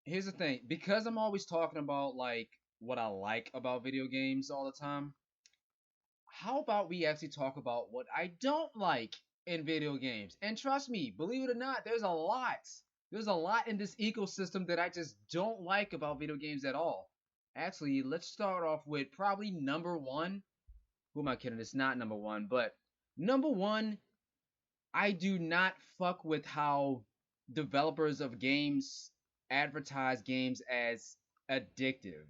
Here's the thing, because I'm always talking about like what I like about video games all the time. How about we actually talk about what I don't like in video games? And trust me, believe it or not, there's a lot. There's a lot in this ecosystem that I just don't like about video games at all. Actually, let's start off with probably number one. Who am I kidding? It's not number one, but number one, I do not fuck with how developers of games advertise games as addictive.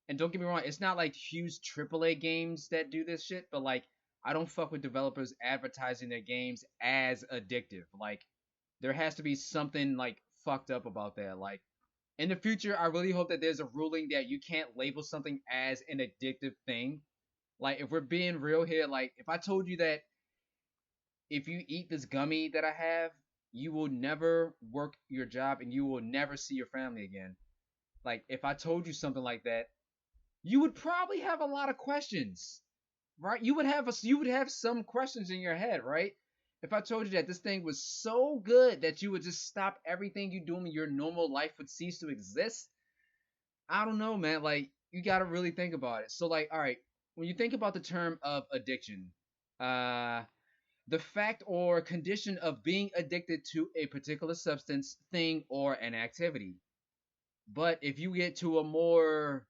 And don't get me wrong, it's not like huge AAA games that do this shit, but like I don't fuck with developers advertising their games as addictive. Like there has to be something like fucked up about that. Like in the future, I really hope that there's a ruling that you can't label something as an addictive thing. Like if we're being real here, like if I told you that if you eat this gummy that I have, you will never work your job and you will never see your family again. Like if I told you something like that, you would probably have a lot of questions, right? You would have some questions in your head, right? If I told you that this thing was so good that you would just stop everything you do and your normal life would cease to exist, I don't know, man. Like you got to really think about it. So like, all right, when you think about the term of addiction, uh the fact or condition of being addicted to a particular substance, thing, or an activity. But if you get to a more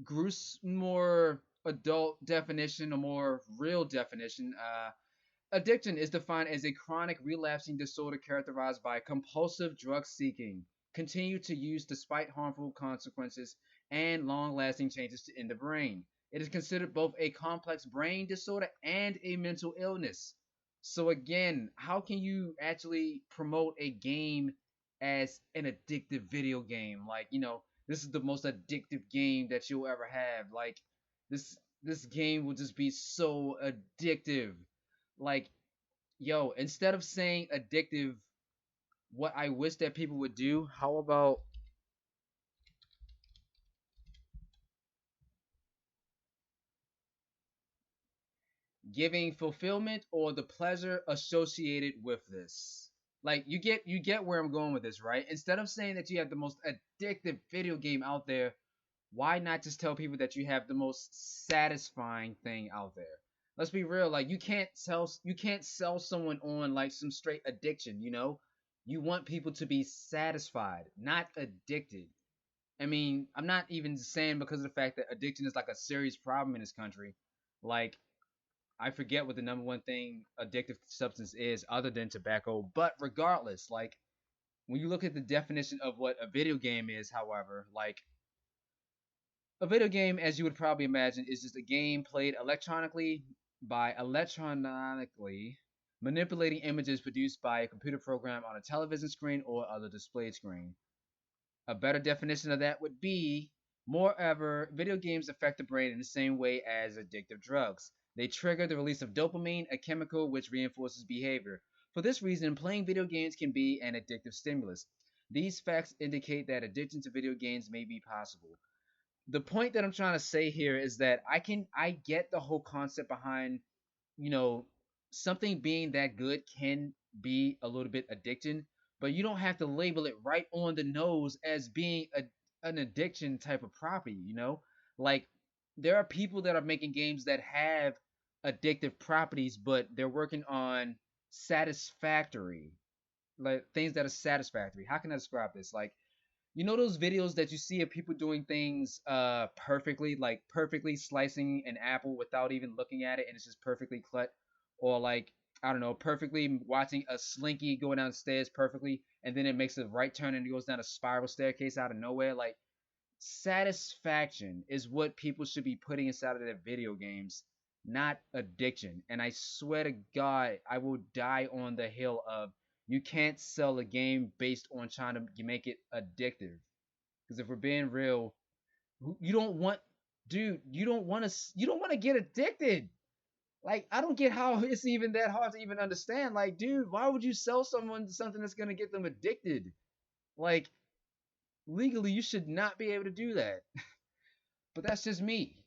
gruesome, more adult definition, a more real definition, addiction is defined as a chronic relapsing disorder characterized by compulsive drug seeking, continue to use despite harmful consequences, and long lasting changes in the brain. It is considered both a complex brain disorder and a mental illness. So, again, how can you actually promote a game as an addictive video game? Like, this is the most addictive game that you'll ever have. Like, this game will just be so addictive. Like, yo, instead of saying addictive, what I wish that people would do, how about giving fulfillment or the pleasure associated with this? Like you get where I'm going with this, right? Instead of saying that you have the most addictive video game out there, why not just tell people that you have the most satisfying thing out there? Let's be real, like you can't sell someone on like some straight addiction. You want people to be satisfied, not addicted. I mean, I'm not even saying because of the fact that addiction is like a serious problem in this country. Like, I forget what the number one thing addictive substance is other than tobacco. But regardless, like, when you look at the definition of what a video game is, however, like, a video game, as you would probably imagine, is just a game played electronically manipulating images produced by a computer program on a television screen or other displayed screen. A better definition of that would be, moreover, video games affect the brain in the same way as addictive drugs. They trigger the release of dopamine, a chemical which reinforces behavior. For this reason, playing video games can be an addictive stimulus. These facts indicate that addiction to video games may be possible. The point that I'm trying to say here is that I get the whole concept behind, you know, something being that good can be a little bit addiction, but you don't have to label it right on the nose as being an addiction type of property. Like there are people that are making games that have addictive properties, but they're working on satisfactory, like things that are satisfactory. How can I describe this? Like, those videos that you see of people doing things perfectly, like perfectly slicing an apple without even looking at it and it's just perfectly cut, or like, I don't know, perfectly watching a slinky going downstairs perfectly and then it makes a right turn and it goes down a spiral staircase out of nowhere. Like, satisfaction is what people should be putting inside of their video games, not addiction. And I swear to God, I will die on the hill of, you can't sell a game based on trying to make it addictive. Because if we're being real, you don't want, dude, you don't want to get addicted. Like, I don't get how it's even that hard to even understand. Like, dude, why would you sell someone something that's gonna get them addicted? Like, legally, you should not be able to do that. But that's just me.